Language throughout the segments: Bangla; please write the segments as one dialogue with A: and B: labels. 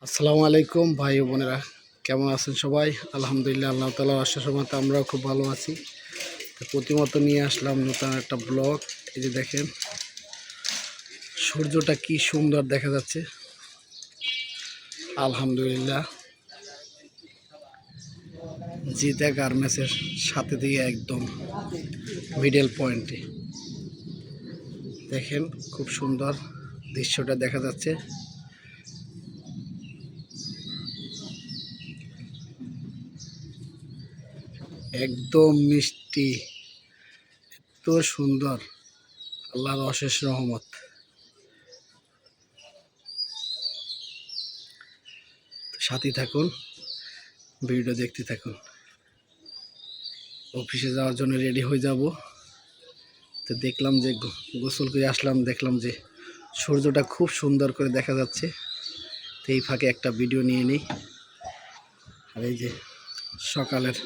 A: আসসালামু আলাইকুম ভাই ও বোনেরা, কেমন আছেন সবাই? আলহামদুলিল্লাহ, আল্লাহ তাআলার আশীর্বাদ রহমতে আমরাও খুব ভালো আছি। তো প্রতিমতো নিয়ে আসলাম নতুন একটা ব্লগ। এই যে দেখেন সূর্যটা কি সুন্দর দেখা যাচ্ছে, আলহামদুলিল্লাহ। জিতা গার্মেন্টসের সাথে দিয়ে একদম মিডল পয়েন্টে দেখেন খুব সুন্দর দৃশ্যটা দেখা যাচ্ছে। একদম মিষ্টি, এত সুন্দর, আল্লাহর অশেষ রহমত। সাথে থাকুন, ভিডিও দেখতে থাকুন। অফিসে যাওয়ার জন্য রেডি হয়ে যাব। তো দেখলাম যে গোসল করে আসলাম, দেখলাম যে সূর্যটা খুব সুন্দর করে দেখা যাচ্ছে। তো এই ফাঁকে একটা ভিডিও নিয়ে নিই। আর এই যে সকালের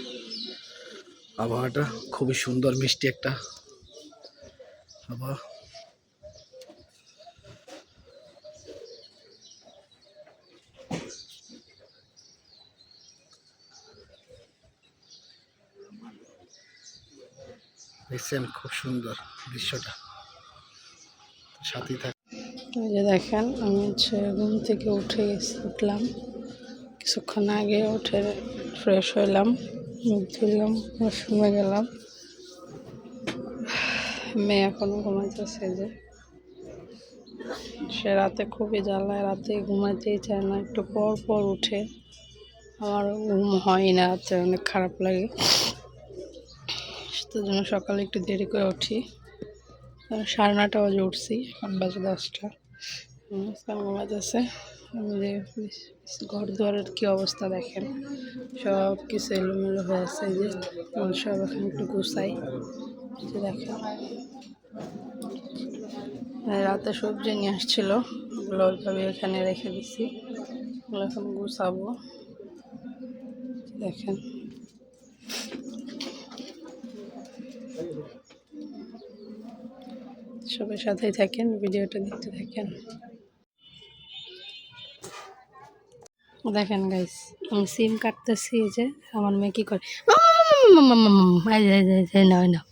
A: আবহাওয়াটা খুবই সুন্দর, মিষ্টি একটা আবহাওয়া। দেখছেন খুব সুন্দর দৃশ্যটা, সাথে থাক।
B: এই যে দেখেন আমি ঘুম থেকে উঠলাম কিছুক্ষণ আগে, উঠে ফ্রেশ হইলাম, মুখ ধুলাম, ওয়াশরুমে গেলাম। মেয়ে এখনো ঘুমাইতেছে, যে সে রাতে খুবই জ্বালায়, রাতে ঘুমাইতেই চায় না, একটু পর পর উঠে। আমার ঘুম হয় না রাতে, অনেক খারাপ লাগে। সেটার জন্য সকালে একটু দেরি করে উঠি। 9:30 বাজে উঠছি, এখন বাজে 10টা। ঘুমাইতেছে। আমি যে ঘর দুয়ারের কী অবস্থা দেখেন, সব কিছু এলোমেলো হয়ে আছে। যে সব এখন একটু গুছাই। যে দেখেন রাতে সবজি নিয়ে আসছিল, ওগুলো ওইভাবে এখানে রেখে দিছি, ওগুলো এখন গুছাবো। দেখেন সবার সাথেই থাকেন, ভিডিওটা দেখতে থাকেন। দেখেন গাইস, আমি সিম কাটতেছি। এই যে আমার মেয়ে কি করে, নাও নাও।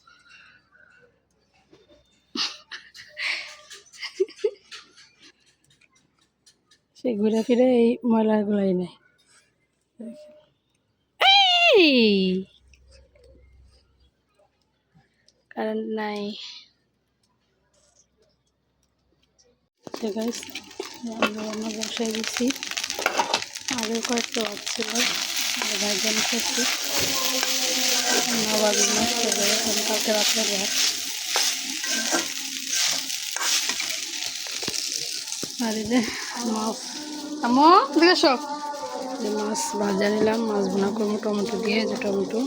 B: সে ঘুরে ফিরে এই ময়লাগুলাই নেয়। কারেন্ট নাই। গাইস রান্না বসাই দিচ্ছি, আগে কয়েকটা বাচ্ছিল, ভাইজান খেয়েছি, আবার নষ্ট করে কালকে রাত্রে ভাত। আর এই যে মাছ, আমো দেখে সব মাছ ভাজা নিলাম, মাছ ভুনা করবো টমেটো দিয়ে। যে টমেটো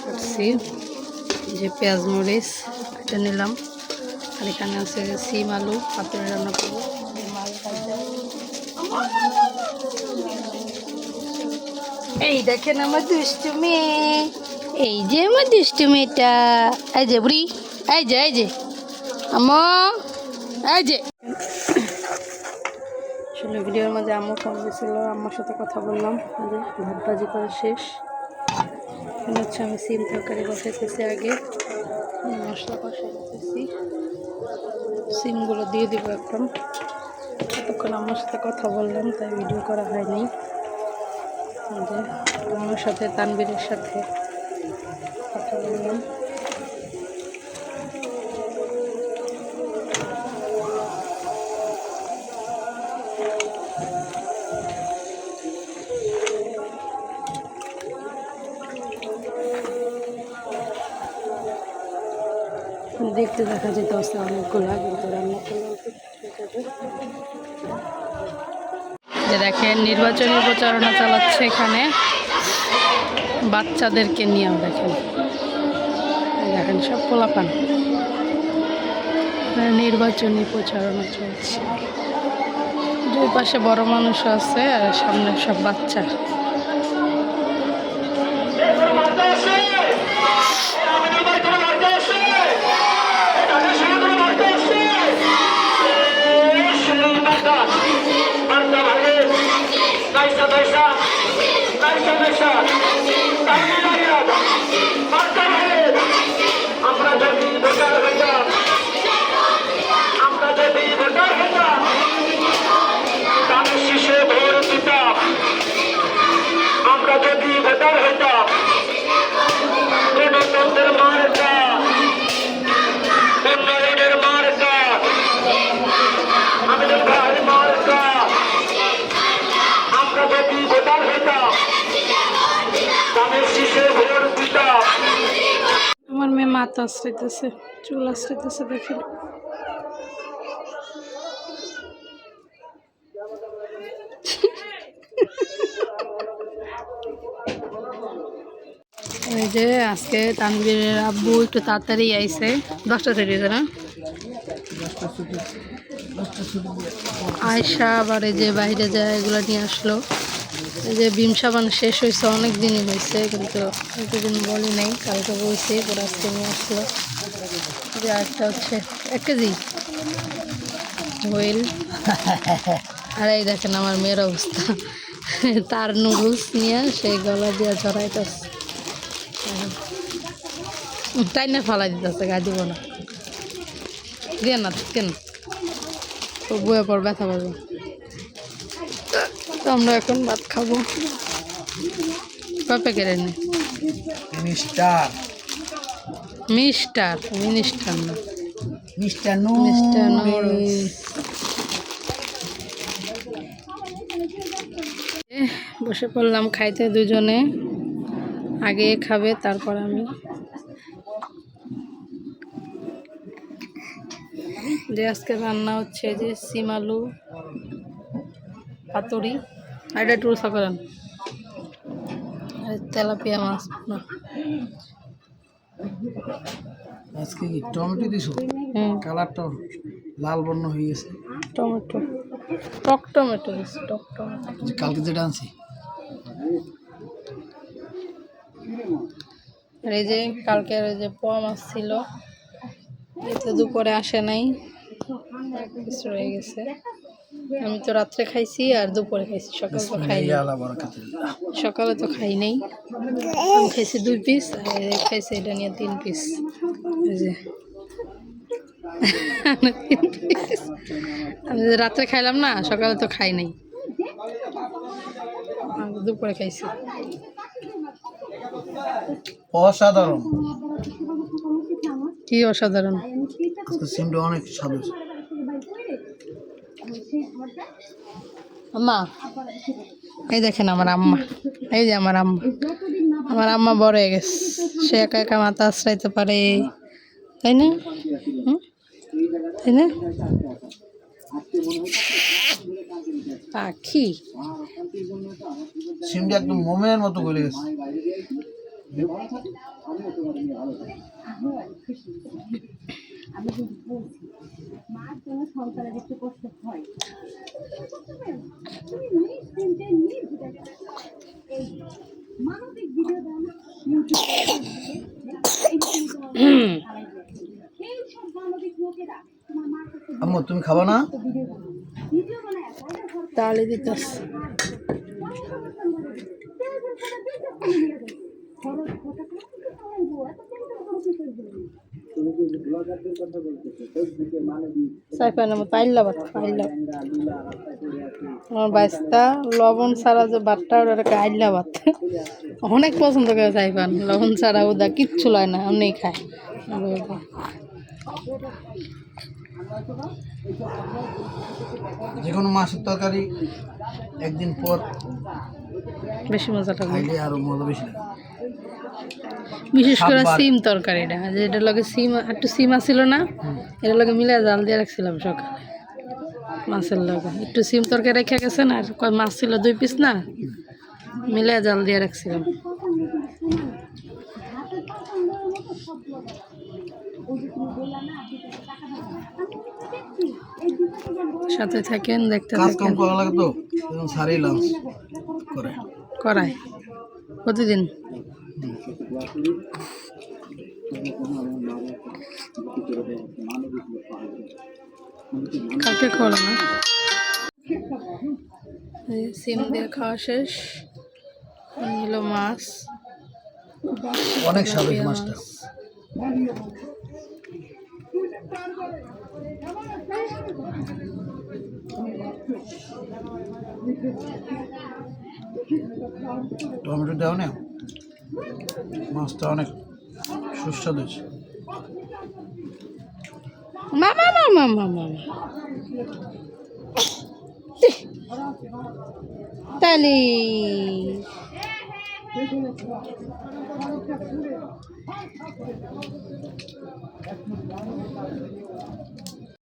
B: কাটছি, যে পেঁয়াজ মরিচ এটা নিলাম। আর এখানে আছে সিম আলু পাতুরি রান্না করবো। মাছ ভাজা, এই দেখেন আমার দুষ্টু মেয়ে, এই যে আমার দুষ্টু মেয়েটা। এই যে বুড়ি, এই যে আমো, এই যে আসলে ভিডিওর মাঝে আম্মু ফোন দিয়েছিল, আম্মার সাথে কথা বললাম। যে ভাত ভাজি করা শেষ, এখন হচ্ছে আমি সিম তরকারি বসাইতেছি। আগে মশলা কষাইতেছি, সিমগুলো দিয়ে দিব এখন। এতক্ষণ আমার সাথে কথা বললাম, তাই ভিডিও করা হয়নি। যে আমার সাথে তানবীরের সাথে কথা বললাম। দেখতে দেখা যেত আছে অনেকগুলা, কিন্তু রান্না করলে যে দেখেন নির্বাচনী প্রচারণা চালাচ্ছে এখানে বাচ্চাদেরকে নিয়েও। দেখেন দেখেন সব পোলাপান, নির্বাচনী প্রচারণা চলছে। দুই পাশে বড় মানুষ আছে, আর সামনে সব বাচ্চা।
C: সমস্যা আমরা যদি ভোটার হইতাম ধানের শীষে ভোট দিতাম আমরা যদি ভোটার হইতাম গণতন্ত্রের মার্কা উন্নয়নের মার্কা আমাদের ভাই মার্কা আমরা যদি ভোটার হইতাম ধানের শীষে ভোট দিতাম।
B: আমার মেয়ে মাথা আশ্রাইতেছে, চুল আশ্রাইতেছে, দেখেন। এই যে আজকে তানভীরের আব্বু একটু তাড়াতাড়ি আইছে, 10টা থেকে না আয়সা, আবার এই যে বাইরে যায় এগুলো নিয়ে আসলো। এই যে বিম সাবান শেষ হয়েছে, অনেক দিনই হয়েছে, কিন্তু এতদিন বলি নাই, কালকে বলছি, পরে আজকে নিয়ে আসলো। যে আরেকটা হচ্ছে 1 কেজি হুইল। আর এই দেখেন আমার মেয়ের অবস্থা, তার নুডলস নিয়ে সেই গলা দিয়ে চড়াইতেছে, তাই না ফালাই দিতেছে, গা দিব না, দিয়ে না কেন বয়ে পর ব্যথা পাবো। তো আমরা এখন ভাত খাবো। কয় প্যাকেট এনে?
A: মিস্টার
B: মিস্টার, মিনিস্টার না,
A: মিস্টার
B: মিস্টার নুডলস। বসে পড়লাম খাইতে, দুজনে আগে খাবে তারপর আমি। যে আজকে রান্না হচ্ছে যে সিম আলু পাতুরি, আর এটা একটু উৎসা করেন, আর তেলাপিয়া মাছ না।
A: আজকে কি টমেটো দিছো? কালারটা লাল বর্ণ হয়ে গেছে।
B: টমেটো, টক টমেটো দিচ্ছি, টক টমেটো।
A: কালকে যেটা আনছি
B: আর এই যে কালকের ওই যে পোয়া মাছ ছিল, এতে দুপুরে আসে নাই, কিছু রয়ে গেছে। আমি তো রাত্রে খাইছি আর দুপুরে খাইছি, সকালে তো খাই নাই। সকালে তো খাই নাই, আমি খাইছি 2 পিস, আর খাইছি এটা নিয়ে 3 পিস। এই যে আমি যে রাত্রে খাইলাম না, সকালে তো খাই নাই, দুপুরে খাইছি।
A: অসাধারণ,
B: কি অসাধারণ!
A: আজকে সিমটা অনেক স্বাদ হয়েছে।
B: আম্মা, এই দেখেন আমার আম্মা, এই যে আমার আম্মা, আমার আম্মা বড় হয়ে গেছে, সে একা একা মাথা আশ্রাইতে পারে, তাই না? তাই না পাখি?
A: সিমটা একদম মোমের মতো গলে গেছে। আম্মু তুমি খাবা না?
B: তাহলে দিতেছে। পাইলা ভাত, পাইলা আমার বাইস্তা লবণ ছাড়া যে ভাতটা, ওটাকে আইলা ভাত অনেক পছন্দ করে। সাইফান লবণ ছাড়া ওদা কিচ্ছু লয় না, অনেক খায়।
A: যে কোনো মাছের তরকারি একদিন পর
B: বেশি মজা লাগে,
A: খাইলে আরো মজা বেশি লাগে।
B: বিশেষ করে সিম তরকারিটা, যেটা লগে সিম, একটু সিম আসছিল না, এটা লগে মিলে জাল দিয়ে রাখছিলাম সকালে মাছের লগে, একটু সিম তরকারি রেখে গেছেন, আর মাছ ছিল 2 পিস না, মিলে জাল দিয়ে রাখছিলাম। সাথে থাকেন, দেখতে থাকেন।
A: করা লাগে তো সারি লাঞ্চ করে
B: করায় প্রতিদিন। কালকে খাওয়ালো না, সিম দিয়ে খাওয়া শেষ, হলো মাছ,
A: অনেক স্বাদ
B: তেলাপিয়া
A: মাছটা।
B: মাছ।
A: টমেটো দেওয়া না, মাছটা অনেক সুস্বাদু হয়েছে।
B: মামা মামা মামা তালি